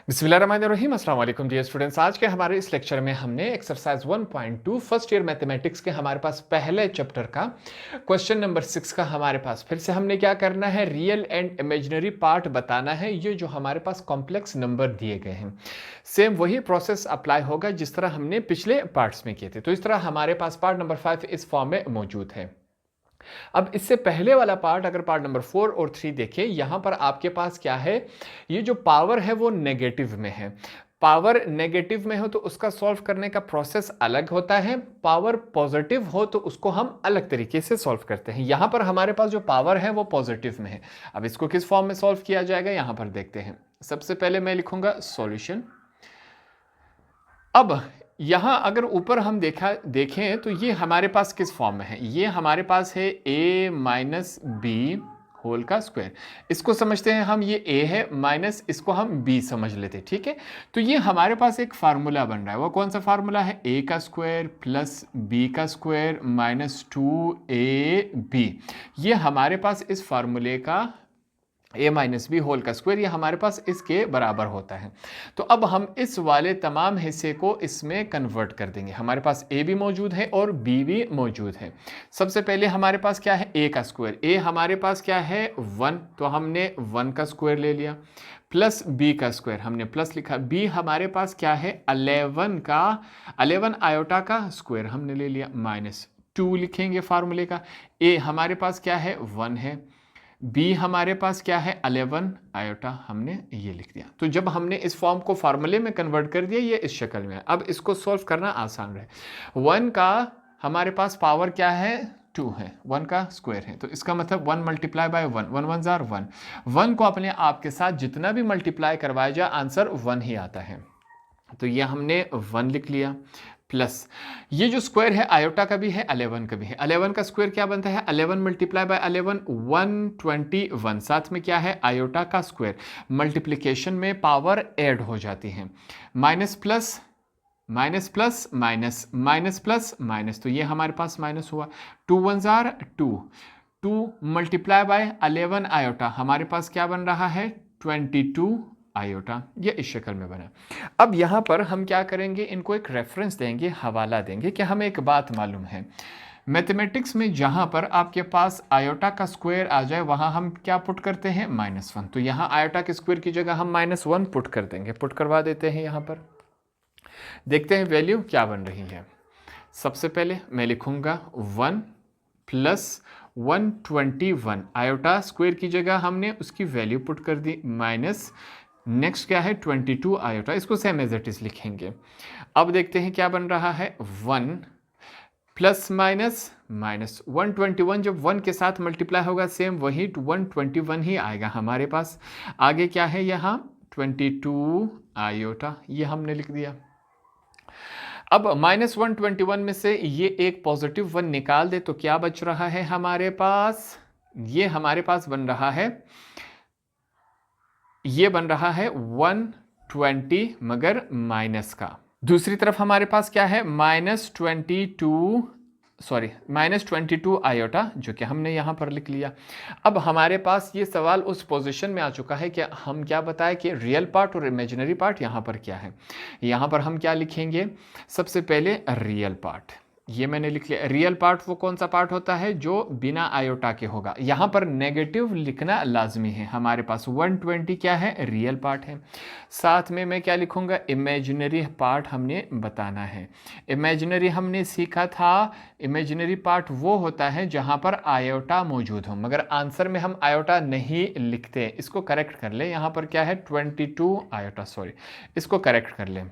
बिस्मिल्लाहिर्रहमानिर्रहीम अस्सलाम वालेकुम डियर स्टूडेंट्स। आज के हमारे इस लेक्चर में हमने एक्सरसाइज 1.2 फर्स्ट ईयर मैथमेटिक्स के हमारे पास पहले चैप्टर का क्वेश्चन नंबर 6 का हमारे पास फिर से हमने क्या करना है, रियल एंड इमेजिनरी पार्ट बताना है। ये जो हमारे पास कॉम्प्लेक्स नंबर दिए गए हैं, सेम वही प्रोसेस अप्लाई होगा जिस तरह हमने पिछले पार्ट्स में किए थे। तो इस तरह हमारे पास पार्ट नंबर 5 इस फॉर्म में मौजूद है। अब इससे पहले वाला पार्ट, अगर पार्ट नंबर 4 और 3 देखें, यहां पर आपके पास क्या है, ये जो पावर है वो नेगेटिव में है। पावर नेगेटिव में हो तो उसका सॉल्व करने का प्रोसेस अलग होता है, पावर पॉजिटिव हो तो उसको हम अलग तरीके से सॉल्व करते हैं। यहां पर हमारे पास जो पावर है वो पॉजिटिव में है। अब इसको किस फॉर्म में सॉल्व किया जाएगा यहां पर देखते हैं। सबसे पहले मैं लिखूंगा सॉल्यूशन। अब यहां अगर ऊपर हम देखें तो ये हमारे पास किस फॉर्म में है, ये हमारे पास है a माइनस बी होल का स्क्वायर। इसको समझते हैं हम, ये a है माइनस इसको हम b समझ लेते हैं, ठीक है। तो ये हमारे पास एक फार्मूला बन रहा है। वो कौन सा फार्मूला है, a का स्क्वायर प्लस b का स्क्वायर माइनस 2ab। ये हमारे पास इस फार्मूले का a माइनस बी होल का स्क्वायर, ये हमारे पास इसके बराबर होता है। तो अब हम इस वाले तमाम हिस्से को इसमें कन्वर्ट कर देंगे। हमारे पास a भी मौजूद है और b भी मौजूद है। सबसे पहले हमारे पास क्या है, a का स्क्वायर। a हमारे पास क्या है 1, तो हमने 1 का स्क्वायर ले लिया, प्लस b का स्क्वायर हमने प्लस लिखा। b हमारे पास क्या है 11 आयोटा का स्क्वायर हमने ले लिया, माइनस 2 लिखेंगे फार्मूले का। a हमारे पास क्या है 1 है, b हमारे पास क्या है 11 आयोटा, हमने ये लिख दिया। तो जब हमने इस फॉर्म को फार्मूले में कन्वर्ट कर दिया, ये इस शक्ल में है। अब इसको सॉल्व करना आसान रहे। 1 का हमारे पास पावर क्या है 2 है, 1 का स्क्वायर है, तो इसका मतलब 1 मल्टीप्लाई बाय 1, 1 1 जार 1। 1 को अपने आप के साथ जितना भी मल्टीप्लाई करवाया जाए आंसर 1 ही आता है। तो ये हमने 1 लिख लिया, प्लस ये जो स्क्वायर है आयोटा का भी है 11 का भी है। 11 का स्क्वायर क्या बनता है 11 मल्टीप्लाई बाय 11 121। साथ में क्या है आयोटा का स्क्वायर, मल्टीप्लिकेशन में पावर ऐड हो जाती है। Minus plus minus plus minus minus plus minus, तो ये हमारे पास माइनस हुआ। 2 1 जार 2, 2 मल्टीप्लाई बाय 11 आयोटा हमारे पास क्या बन रहा है 22 आयोटा। ये इस शक्ल में बना। अब यहां पर हम क्या करेंगे, इनको एक रेफरेंस देंगे, हवाला देंगे कि हमें एक बात मालूम है, मैथमेटिक्स में जहां पर आपके पास आयोटा का स्क्वायर आ जाए वहां हम क्या पुट करते हैं -1। तो यहां आयोटा के स्क्वायर की जगह हम -1 पुट कर देंगे, पुट करवा देते हैं। यहां पर देखते हैं वैल्यू क्या बन रही है। सबसे पहले मैं लिखूंगा 1 प्लस 121 आयोटा स्क्वायर की जगह हमने उसकी वैल्यू पुट कर दी, माइनस नेक्स्ट क्या है 22 आयोटा, इसको सेम एज इट इज लिखेंगे। अब देखते हैं क्या बन रहा है 1 प्लस माइनस माइनस 121, जब 1 के साथ मल्टीप्लाई होगा सेम वही 121 ही आएगा हमारे पास। आगे क्या है यहाँ 22 आयोटा, ये हमने लिख दिया। अब -121 में से ये एक पॉजिटिव 1 निकाल दे तो क्या बच रहा है हमारे पास, ये हमारे पास बन रहा है, ये बन रहा है 120 मगर माइनस का। दूसरी तरफ हमारे पास क्या है -22 आयोटा, जो कि हमने यहां पर लिख लिया। अब हमारे पास ये सवाल उस पोजीशन में आ चुका है कि हम क्या बताएं कि रियल पार्ट और इमेजिनरी पार्ट यहां पर क्या है। यहां पर हम क्या लिखेंगे, सबसे पहले रियल पार्ट, ये मैंने लिख लिया। रियल पार्ट वो कौन सा पार्ट होता है जो बिना आयोटा के होगा। यहां पर नेगेटिव लिखना लाजमी है। हमारे पास 120 क्या है रियल पार्ट है। साथ में मैं क्या लिखूंगा, इमेजिनरी पार्ट हमने बताना है। इमेजिनरी हमने सीखा था, इमेजिनरी पार्ट वो होता है जहां पर आयोटा मौजूद हो, मगर आंसर में हम आयोटा नहीं लिखते। इसको करेक्ट कर ले, यहां पर क्या है 22 आयोटा, सॉरी इसको करेक्ट कर ले।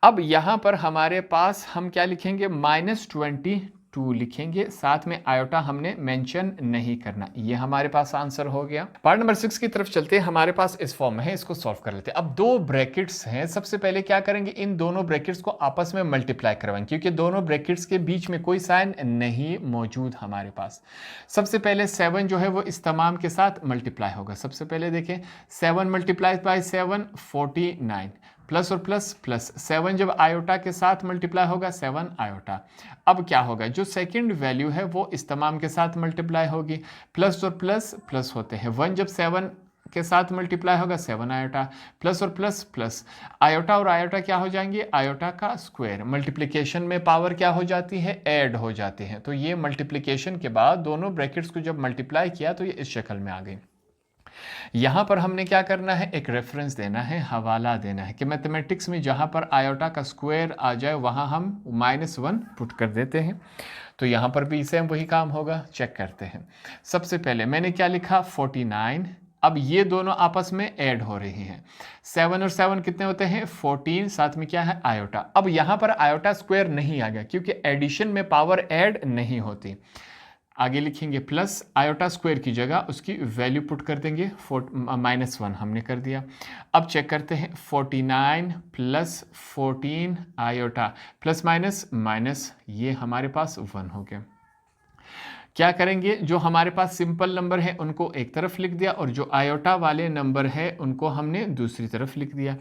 अब यहां पर हमारे पास हम क्या लिखेंगे -22 लिखेंगे, साथ में आयोटा हमने मेंशन नहीं करना। ये हमारे पास आंसर हो गया। पार्ट नंबर 6 की तरफ चलते हैं। हमारे पास इस फॉर्म में है, इसको सॉल्व कर लेते हैं। अब दो ब्रैकेट्स हैं, सबसे पहले क्या करेंगे, इन दोनों ब्रैकेट्स को आपस में मल्टीप्लाई करवाएंगे, क्योंकि दोनों ब्रैकेट्स के बीच में कोई साइन नहीं मौजूद हमारे पास। सबसे पहले 7 जो है वो इस तमाम के साथ मल्टीप्लाई होगा। सबसे पहले देखें 7 मल्टीप्लाई बाय 7 49, प्लस और प्लस प्लस, 7 जब आयोटा के साथ मल्टीप्लाई होगा 7 आयोटा। अब क्या होगा, जो सेकंड वैल्यू है वो इस तमाम के साथ मल्टीप्लाई होगी, प्लस और प्लस प्लस होते हैं। 1 जब 7 के साथ मल्टीप्लाई होगा 7 आयोटा, प्लस और प्लस प्लस, आयोटा और आयोटा क्या हो जाएंगे, आयोटा का स्क्वायर। मल्टीप्लिकेशन में पावर क्या हो जाती है, ऐड हो जाती है। तो ये मल्टीप्लिकेशन के बाद दोनों ब्रैकेट्स को जब मल्टीप्लाई किया तो ये इस शक्ल में आ गई। यहां पर हमने क्या करना है, एक रेफरेंस देना है, हवाला देना है कि मैथमेटिक्स में जहां पर आयोटा का स्क्वायर आ जाए वहां हम -1 पुट कर देते हैं। तो यहां पर भी सेम वही काम होगा, चेक करते हैं। सबसे पहले मैंने क्या लिखा, 49। अब ये दोनों आपस में ऐड हो रही हैं, 7 और 7 कितने होते हैं, 14, साथ में क्या है, आयोटा। अब यहां पर आयोटा स्क्वायर नहीं आ गया क्योंकि एडिशन में पावर ऐड नहीं होती। आगे लिखेंगे प्लस, आयोटा स्क्वायर की जगह उसकी वैल्यू पुट कर देंगे, -1 हमने कर दिया। अब चेक करते हैं, 49 plus 14 iota plus minus minus, ये हमारे पास 1 हो गया। क्या करेंगे, जो हमारे पास सिंपल नंबर है उनको एक तरफ लिख दिया और जो आयोटा वाले नंबर है उनको हमने दूसरी तरफ लिख दिया।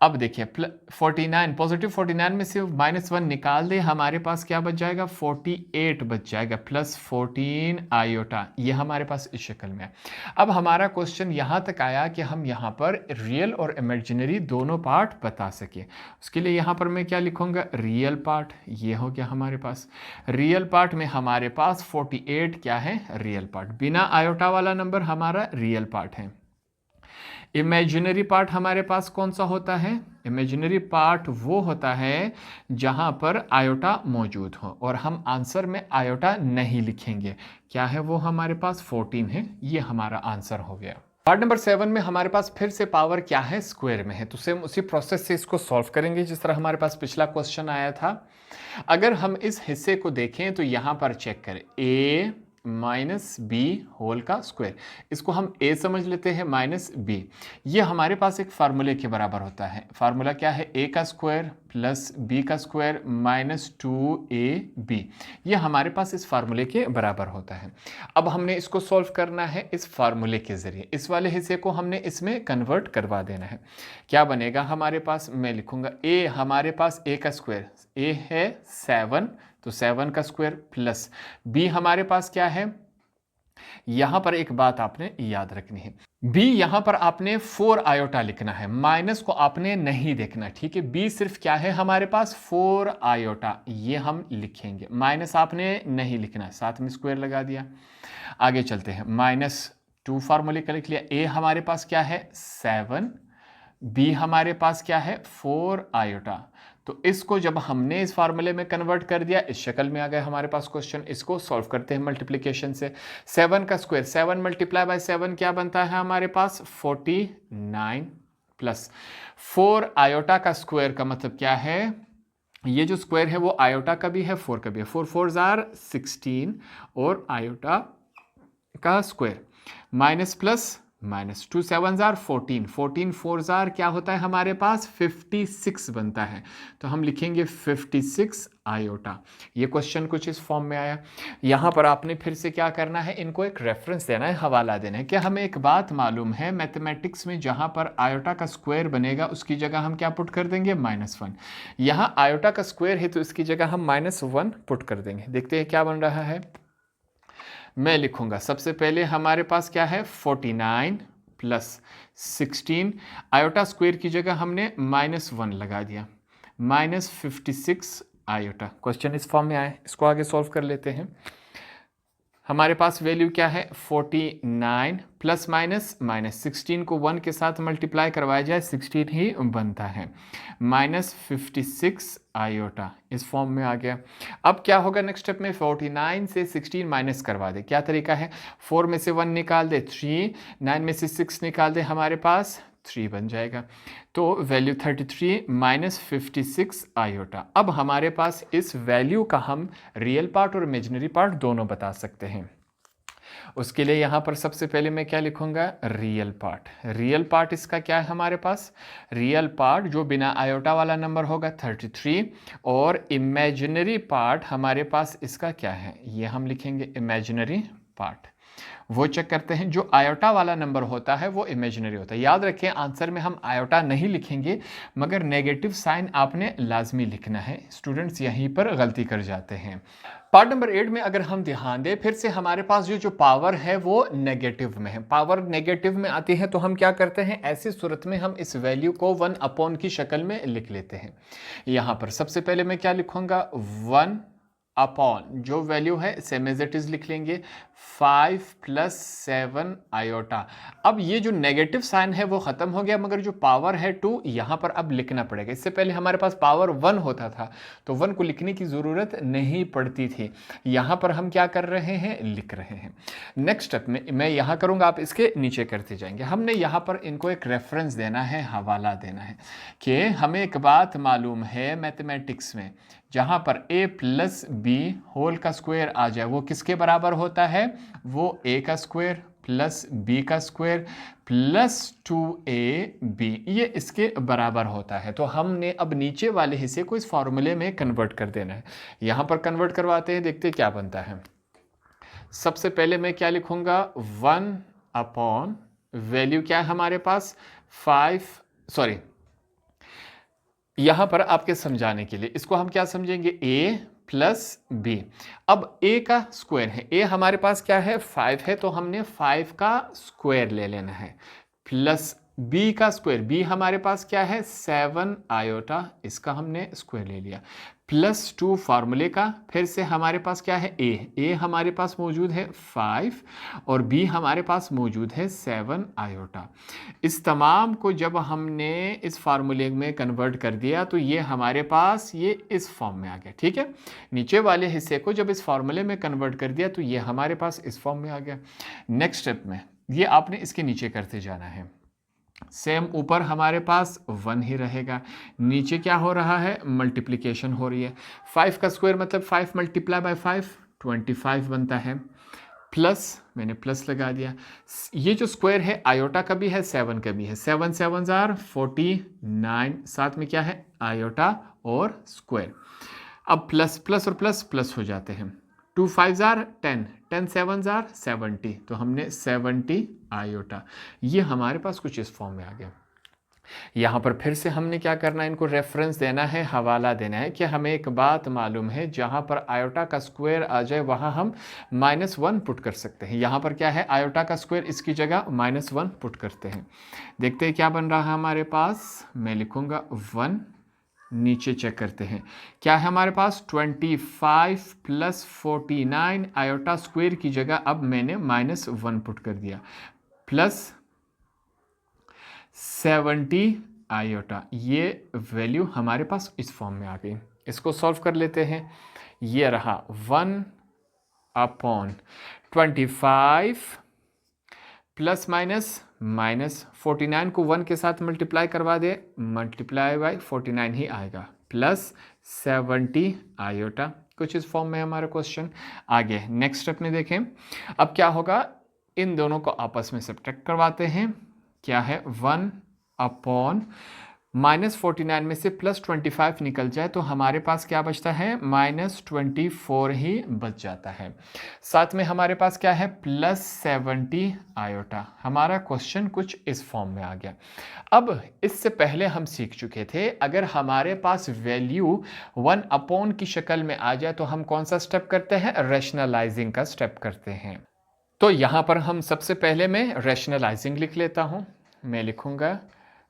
अब देखिए 49, पॉजिटिव 49 में से -1 निकाल दे, हमारे पास क्या बच जाएगा, 48 बच जाएगा, प्लस 14 आयोटा, ये हमारे पास इस शक्ल में है। अब हमारा क्वेश्चन यहाँ तक आया कि हम यहाँ पर रियल और इमेजिनरी दोनों पार्ट बता सके। उसके लिए यहाँ पर मैं क्या लिखूँगा, रियल पार्ट, ये हो गया हमारे पास। रियल पार्ट में हमारे पास 48 क्या है, रियल पार्ट, बिना आयोटा वाला नंबर हमारा रियल पार्ट है। इमेजिनरी पार्ट हमारे पास कौन सा होता है, इमेजिनरी पार्ट वो होता है जहां पर आयोटा मौजूद हो, और हम आंसर में आयोटा नहीं लिखेंगे। क्या है वो, हमारे पास 14 है, ये हमारा आंसर हो गया। पार्ट नंबर 7 में हमारे पास फिर से पावर क्या है, स्क्वायर में है। तो सेम उसी प्रोसेस से इसको सॉल्व करेंगे जिस तरह हमारे पास पिछला क्वेश्चन आया था। अगर हम इस हिस्से को देखें तो यहां पर चेक करें, a माइनस बी होल का स्क्वायर, इसको हम a समझ लेते हैं माइनस b। ये हमारे पास एक फार्मूले के बराबर होता है। फार्मूला क्या है, a का स्क्वायर प्लस b का स्क्वायर माइनस 2ab, ये हमारे पास इस फार्मूले के बराबर होता है। अब हमने इसको सॉल्व करना है इस फार्मूले के ज़रिए, इस वाले हिस्से को हमने इसमें कन्वर्ट करवा देना है। क्या बनेगा हमारे पास, मैं लिखूंगा a, हमारे पास a का स्क्वायर, a है 7, तो 7 का स्क्वायर प्लस b हमारे पास क्या है, यहां पर एक बात आपने याद रखनी है, b यहां पर आपने 4 आयोटा लिखना है, माइनस को आपने नहीं देखना, ठीक है। b सिर्फ क्या है हमारे पास, 4 आयोटा, ये हम लिखेंगे, माइनस आपने नहीं लिखना, साथ में स्क्वायर लगा दिया। आगे चलते हैं, -2 फार्मूले का लिख लिया, a हमारे पास क्या है 7, b हमारे पास क्या है 4 आयोटा। तो इसको जब हमने इस फार्मूले में कन्वर्ट कर दिया, इस शक्ल में आ गया हमारे पास क्वेश्चन। इसको सॉल्व करते हैं मल्टीप्लिकेशन से। 7 का स्क्वायर, 7 मल्टीप्लाई बाय 7 क्या बनता है हमारे पास, 49 प्लस 4 आयोटा का स्क्वायर का मतलब क्या है, ये जो स्क्वायर है वो आयोटा का भी है, 4 का भी है, 4 4 जार 16 और आयोटा का square minus plus minus, 2 7 jar 14, 14 4 jar क्या होता है हमारे पास, 56 बनता है। तो हम लिखेंगे 56 आयोटा। ये क्वेश्चन कुछ इस फॉर्म में आया। यहाँ पर आपने फिर से क्या करना है, इनको एक रेफरेंस देना है, हवाला देना है। क्या हमें एक बात मालूम है, मैथमेटिक्स में जहाँ पर आयोटा का स्क्वायर बनेगा उसकी जगह हम क्या पुट कर देंगे, -1। यहाँ आयोटा का स्क्वायर है तो इसकी जगह हम -1 पुट कर देंगे। देखते हैं क्या बन रहा है। मैं लिखूंगा सबसे पहले हमारे पास क्या है, 49 प्लस 16, आयोटा स्क्वायर की जगह हमने -1 लगा दिया, -56 आयोटा। क्वेश्चन इस फॉर्म में आए, इसको आगे सॉल्व कर लेते हैं। हमारे पास वैल्यू क्या है, 49 प्लस माइनस माइनस, 16 को 1 के साथ मल्टीप्लाई करवाया जाए 16 ही बनता है, -56 आयोटा इस फॉर्म में आ गया। अब क्या होगा नेक्स्ट स्टेप में, 49 से 16 माइनस करवा दे। क्या तरीका है, 4 में से 1 निकाल दे 3, 9 में से 6 निकाल दे, हमारे पास 3 बन जाएगा। तो वैल्यू 33 -56 आयोटा। अब हमारे पास इस वैल्यू का हम रियल पार्ट और इमेजिनरी पार्ट दोनों बता सकते हैं। उसके लिए यहाँ पर सबसे पहले मैं क्या लिखूंगा, रियल पार्ट। रियल पार्ट इसका क्या है हमारे पास, रियल पार्ट जो बिना आयोटा वाला नंबर होगा 33, और इमेजिनरी पार्ट हमारे पास इसका क्या है, ये हम लिखेंगे इमेजिनरी पार्ट। वो चेक करते हैं, जो आयोटा वाला नंबर होता है वो इमेजिनरी होता है। याद रखें आंसर में हम आयोटा नहीं लिखेंगे, मगर नेगेटिव साइन आपने लाजमी लिखना है। स्टूडेंट्स यहीं पर गलती कर जाते हैं। पार्ट नंबर 8 में अगर हम ध्यान दें, फिर से हमारे पास जो पावर है वो नेगेटिव में है। पावर नेगेटिव में आती है तो हम क्या करते हैं, ऐसी सूरत में हम इस वैल्यू को 1 अपॉन की शक्ल में लिख लेते हैं। यहां पर सबसे पहले मैं क्या लिखूंगा, 1 अपॉन जो वैल्यू है सेम एज इट इज लिख लेंगे 5 प्लस 7 आयोटा। अब ये जो नेगेटिव साइन है वो खत्म हो गया, मगर जो पावर है 2 यहां पर अब लिखना पड़ेगा। इससे पहले हमारे पास पावर 1 होता था तो 1 को लिखने की जरूरत नहीं पड़ती थी। यहां पर हम क्या कर रहे हैं, लिख रहे हैं। नेक्स्ट स्टेप में मैं यहां करूंगा, आप इसके नीचे करते जाएंगे। हमने यहां पर इनको एक रेफरेंस देना है, हवाला देना है कि हमें एक बात मालूम है मैथमेटिक्स में, जहां पर a प्लस बी होल का स्क्वायर आ जाए वो किसके बराबर होता है, वो a का स्क्वायर प्लस b का स्क्वायर प्लस 2ab, ये इसके बराबर होता है। तो हमने अब नीचे वाले हिस्से को इस फॉर्मूले में कन्वर्ट कर देना है। यहां पर कन्वर्ट करवाते हैं, देखते हैं क्या बनता है। सबसे पहले मैं क्या लिखूंगा, 1 अपॉन वैल्यू क्या है हमारे पास 5, सॉरी यहां पर आपके समझाने के लिए इसको हम क्या समझेंगे, a प्लस बी। अब a का स्क्वायर है, a हमारे पास क्या है 5 है, तो हमने 5 का स्क्वायर ले लेना है, प्लस b का स्क्वायर, b हमारे पास क्या है 7 आयोटा, इसका हमने स्क्वायर ले लिया, प्लस 2 फार्मूले का, फिर से हमारे पास क्या है a हमारे पास मौजूद है 5 और b हमारे पास मौजूद है 7 आयोटा। इस तमाम को जब हमने इस फार्मूले में कन्वर्ट कर दिया तो ये हमारे पास ये इस फॉर्म में आ गया। ठीक है, नीचे वाले हिस्से को जब इस फार्मूले में कन्वर्ट कर दिया तो ये हमारे पास इस फॉर्म में आ गया। नेक्स्ट स्टेप में ये आपने इसके नीचे करते जाना है। सेम ऊपर हमारे पास 1 ही रहेगा, नीचे क्या हो रहा है, मल्टीप्लिकेशन हो रही है। 5 का स्क्वायर मतलब 5 मल्टीप्लाई बाय 5 25 बनता है, प्लस मैंने प्लस लगा दिया। ये जो स्क्वायर है आयोटा का भी है 7 का भी है, 7 7 जार 49, साथ में क्या है आयोटा और स्क्वायर। अब प्लस प्लस और प्लस प्लस हो जाते हैं, 2 5 जार 10, 10 7 जार 70, तो हमने 70 आयोटा। ये हमारे पास कुछ इस फॉर्म में आ गया। यहाँ पर फिर से हमने क्या करना है, इनको रेफरेंस देना है, हवाला देना है कि हमें एक बात मालूम है, जहाँ पर आयोटा का स्क्वायर आ जाए वहाँ हम -1 पुट कर सकते हैं। यहाँ पर क्या है आयोटा का स्क्वायर, इसकी जगह -1 पुट करते हैं। देखते हैं क्या बन रहा है हमारे पास। मैं लिखूँगा 1, नीचे चेक करते हैं क्या है हमारे पास 25 प्लस 49 आयोटा स्क्वायर की जगह अब मैंने -1 पुट कर दिया, प्लस 70 आयोटा। ये वैल्यू हमारे पास इस फॉर्म में आ गई। इसको सॉल्व कर लेते हैं। ये रहा 1 अपॉन 25 प्लस माइनस 49 को 1 के साथ मल्टीप्लाई करवा दे, मल्टीप्लाई बाय 49 ही आएगा, प्लस 70 आयोटा। कुछ इस फॉर्म में हमारा क्वेश्चन। आगे नेक्स्ट स्टेप में देखें, अब क्या होगा, इन दोनों को आपस में सब्ट्रैक्ट करवाते हैं। क्या है 1 अपॉन -49 में से +25 निकल जाए तो हमारे पास क्या बचता है, -24 ही बच जाता है। साथ में हमारे पास क्या है +70 आयोटा। हमारा क्वेश्चन कुछ इस फॉर्म में आ गया। अब इससे पहले हम सीख चुके थे, अगर हमारे पास वैल्यू 1 अपॉन की शक्ल में आ जाए तो हम कौन सा स्टेप करते हैं, रैशनलाइजिंग का स्टेप करते हैं। तो यहाँ पर हम सबसे पहले मैं रैशनलाइजिंग लिख लेता हूँ। मैं लिखूँगा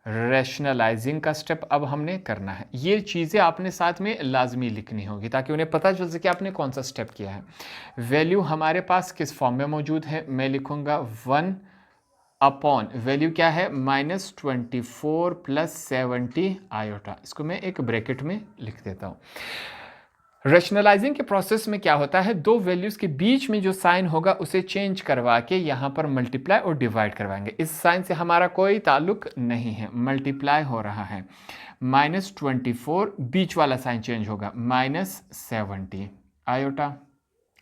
रैशनलाइजिंग का स्टेप अब हमने करना है। ये चीज़ें आपने साथ में लाजमी लिखनी होगी ताकि उन्हें पता चल सके आपने कौन सा स्टेप किया है। वैल्यू हमारे पास किस फॉर्म में मौजूद है, मैं लिखूँगा 1 अपॉन वैल्यू क्या है -24 प्लस 70 आयोटा। इसको मैं एक ब्रैकेट में लिख देता हूँ। रैशनलाइजिंग के प्रोसेस में क्या होता है, दो वैल्यूज के बीच में जो साइन होगा उसे चेंज करवा के यहाँ पर मल्टीप्लाई और डिवाइड करवाएंगे। इस साइन से हमारा कोई ताल्लुक नहीं है, मल्टीप्लाई हो रहा है, -24 बीच वाला साइन चेंज होगा, -70 आयोटा,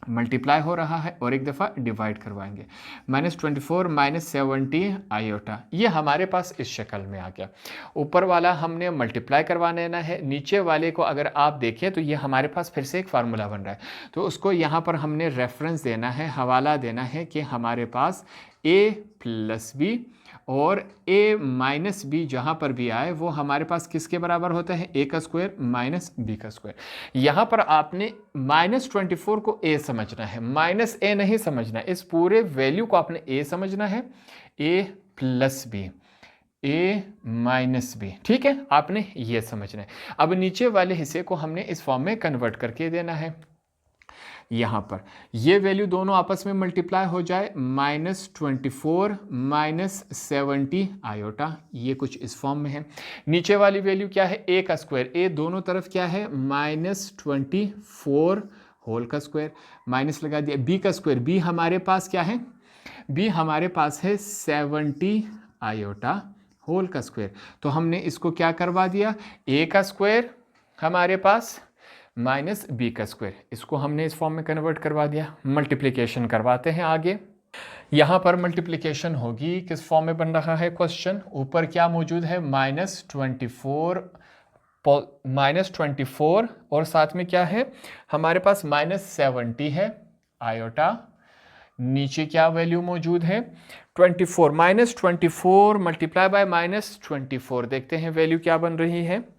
मल्टीप्लाई हो रहा है और एक दफ़ा डिवाइड करवाएंगे, -24 -70 आयोटा। ये हमारे पास इस शक्ल में आ गया। ऊपर वाला हमने मल्टीप्लाई करवा लेना है, नीचे वाले को अगर आप देखें तो ये हमारे पास फिर से एक फार्मूला बन रहा है, तो उसको यहाँ पर हमने रेफरेंस देना है, हवाला देना है कि हमारे पास a प्लस बी, और a माइनस बी जहाँ पर भी आए वो हमारे पास किसके बराबर होता है, a का स्क्वायर माइनस b का स्क्वायर। यहाँ पर आपने -24 को a समझना है, माइनस a नहीं समझना, इस पूरे वैल्यू को आपने a समझना है, a plus b, a minus b, ठीक है, आपने ये समझना है। अब नीचे वाले हिस्से को हमने इस फॉर्म में कन्वर्ट करके देना है। यहाँ पर ये वैल्यू दोनों आपस में मल्टीप्लाई हो जाए, -24 -70 आयोटा, ये कुछ इस फॉर्म में है। नीचे वाली वैल्यू क्या है, a का स्क्वायर, a दोनों तरफ क्या है, -24 होल का स्क्वायर, माइनस लगा दिया, b का स्क्वायर, b हमारे पास क्या है, b हमारे पास है 70 आयोटा होल का स्क्वायर। तो हमने इसको क्या करवा दिया, a का स्क्वायर हमारे पास माइनस बी का स्क्वायर, इसको हमने इस फॉर्म में कन्वर्ट करवा दिया। मल्टीप्लिकेशन करवाते हैं आगे। यहाँ पर मल्टीप्लिकेशन होगी, किस फॉर्म में बन रहा है क्वेश्चन, ऊपर क्या मौजूद है, -24 और साथ में क्या है हमारे पास -70 है आयोटा, नीचे क्या वैल्यू मौजूद है 24, -24 मल्टीप्लाई बाय -24, देखते हैं वैल्यू क्या बन रही है,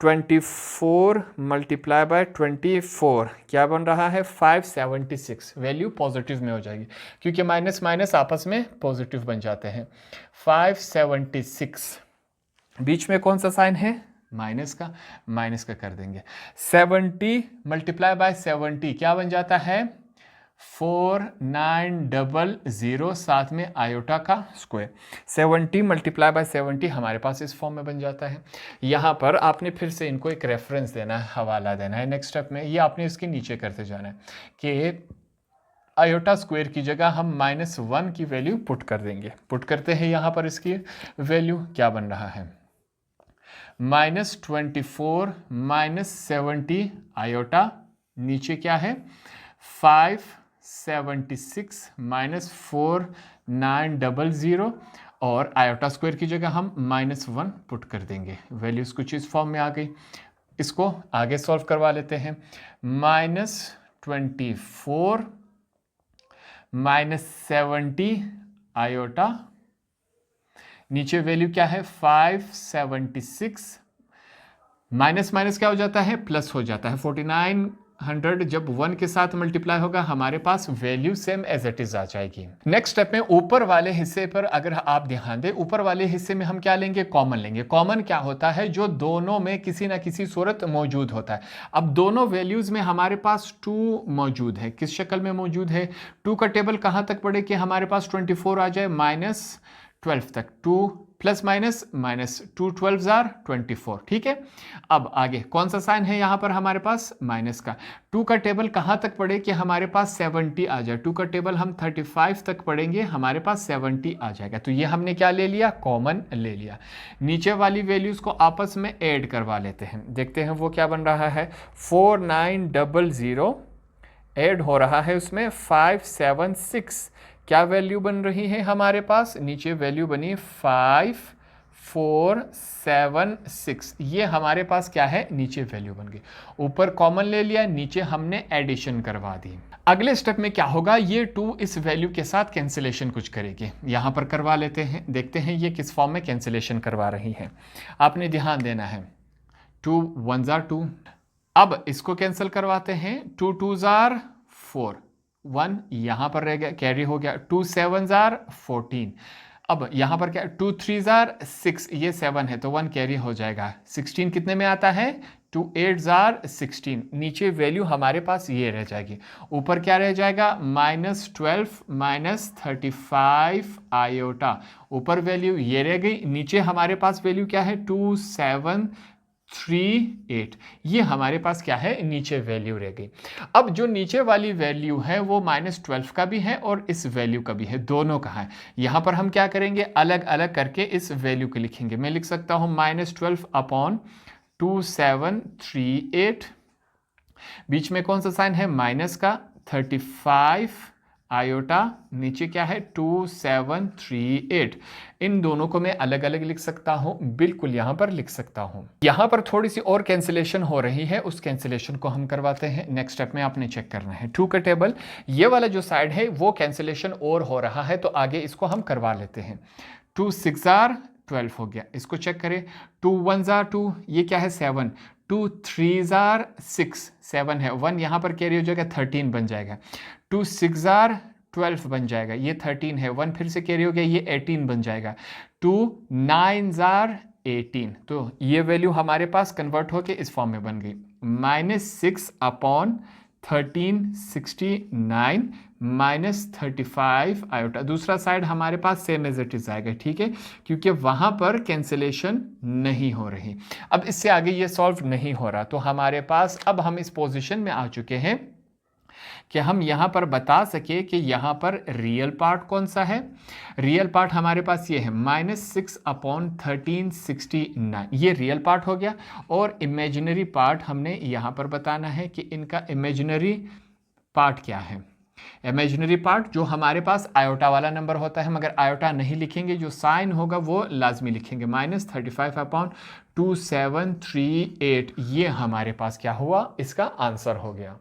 24 मल्टीप्लाई बाय 24 क्या बन रहा है 576, वैल्यू पॉजिटिव में हो जाएगी क्योंकि माइनस माइनस आपस में पॉजिटिव बन जाते हैं। 576 बीच में कौन सा साइन है, माइनस का कर देंगे। 70 मल्टीप्लाई बाय 70 क्या बन जाता है 4900, साथ में आयोटा का स्क्वायर। 70 मल्टीप्लाई बाय 70 हमारे पास इस फॉर्म में बन जाता है। यहाँ पर आपने फिर से इनको एक रेफरेंस देना है, हवाला देना है नेक्स्ट स्टेप में, ये आपने इसके नीचे करते जाना है कि आयोटा स्क्वायर की जगह हम -1 की वैल्यू पुट कर देंगे। पुट करते हैं यहाँ पर, इसकी वैल्यू क्या बन रहा है, -24 -70 आयोटा, नीचे क्या है 576 -4900, और आयोटा स्क्वायर की जगह हम -1 पुट कर देंगे, वैल्यूज कुछ इस फॉर्म में आ गई। इसको आगे सॉल्व करवा लेते हैं, -24 -70 आयोटा, नीचे वैल्यू क्या है 576, माइनस माइनस क्या हो जाता है, प्लस हो जाता है। 4900 जब 1 के साथ मल्टीप्लाई होगा हमारे पास value same as it is आ जाएगी। नेक्स्ट स्टेप में ऊपर वाले हिस्से पर अगर आप ध्यान दें, ऊपर वाले हिस्से में हम क्या लेंगे, कॉमन लेंगे। कॉमन क्या होता है, जो दोनों में किसी ना किसी सूरत मौजूद होता है। अब दोनों वैल्यूज में हमारे पास 2 मौजूद है, किस शक्ल में मौजूद है, 2 का टेबल कहां तक पड़े कि हमारे पास 24 आ जाए -12 तक, 2 प्लस माइनस माइनस 2 12 24, ठीक है। अब आगे कौन सा साइन है यहाँ पर हमारे पास, माइनस का। 2 का टेबल कहाँ तक पढ़े कि हमारे पास 70 आ जाए, 2 का टेबल हम 35 तक पढ़ेंगे, हमारे पास 70 आ जाएगा। तो ये हमने क्या ले लिया, कॉमन ले लिया। नीचे वाली वैल्यूज को आपस में ऐड करवा लेते हैं, देखते हैं वो क्या बन रहा है। 4900 ऐड हो रहा है उसमें 576, क्या वैल्यू बन रही है हमारे पास, नीचे वैल्यू बनी 5476, ये हमारे पास क्या है, नीचे वैल्यू बन गई। ऊपर कॉमन ले लिया, नीचे हमने एडिशन करवा दी। अगले स्टेप में क्या होगा, ये 2 इस वैल्यू के साथ कैंसिलेशन कुछ करेगी, यहां पर करवा लेते हैं, देखते हैं ये किस फॉर्म में कैंसिलेशन करवा रही है। आपने ध्यान देना है, 2 1 2, अब इसको कैंसिल करवाते हैं, 2 2 4, 1 यहां पर रह गया, कैरी हो गया, 2 7 14, अब यहां पर क्या, 2 3 6, ये 7 है तो 1 कैरी हो जाएगा। 16 कितने में आता है, 2 8 16, नीचे वैल्यू हमारे पास ये रह जाएगी। ऊपर क्या रह जाएगा, -12 -35 आयोटा, ऊपर वैल्यू ये रह गई, नीचे हमारे पास वैल्यू क्या है 2738, ये हमारे पास क्या है, नीचे वैल्यू रह गई। अब जो नीचे वाली वैल्यू है वो -12 का भी है और इस वैल्यू का भी है, दोनों का है। यहां पर हम क्या करेंगे, अलग अलग करके इस वैल्यू को लिखेंगे। मैं लिख सकता हूं -12/2738, बीच में कौन सा साइन है, माइनस का, 35 आयोटा, नीचे क्या है 2738। इन दोनों को मैं अलग अलग लिख सकता हूं, बिल्कुल यहां पर लिख सकता हूं। यहां पर थोड़ी सी और कैंसिलेशन हो रही है, उस कैंसिलेशन को हम करवाते हैं। नेक्स्ट स्टेप में आपने चेक करना है 2 का टेबल, ये वाला जो साइड है वो कैंसिलेशन और हो रहा है, तो आगे इसको हम करवा लेते हैं। 2 6 12 हो गया, इसको चेक करें। 2 1 2, ये क्या है 7, 2 3 6, 7 है, 1 यहाँ पर कैरी हो जाएगा 13 बन जाएगा। 2 6 12 बन जाएगा, ये 13 है, 1 फिर से कैरी हो गया, ये 18 बन जाएगा। 2 9 18, तो ये वैल्यू हमारे पास कन्वर्ट होके इस फॉर्म में बन गई, -6/1369 -35 आयोटा। दूसरा साइड हमारे पास सेम एज इट इज आएगा, ठीक है, क्योंकि वहां पर कैंसिलेशन नहीं हो रही। अब इससे आगे ये सॉल्व नहीं हो रहा, तो हमारे पास अब हम इस पोजीशन में आ चुके हैं कि हम यहां पर बता सके कि यहां पर रियल पार्ट कौन सा है। रियल पार्ट हमारे पास ये है -6/1369, ये रियल पार्ट हो गया। और इमेजिनरी पार्ट हमने यहां पर बताना है कि इनका इमेजिनरी पार्ट क्या है। इमेजिनरी पार्ट जो हमारे पास आयोटा वाला नंबर होता है, मगर आयोटा नहीं लिखेंगे, जो साइन होगा वो लाजमी लिखेंगे, -35/2738। ये हमारे पास क्या हुआ, इसका आंसर हो गया।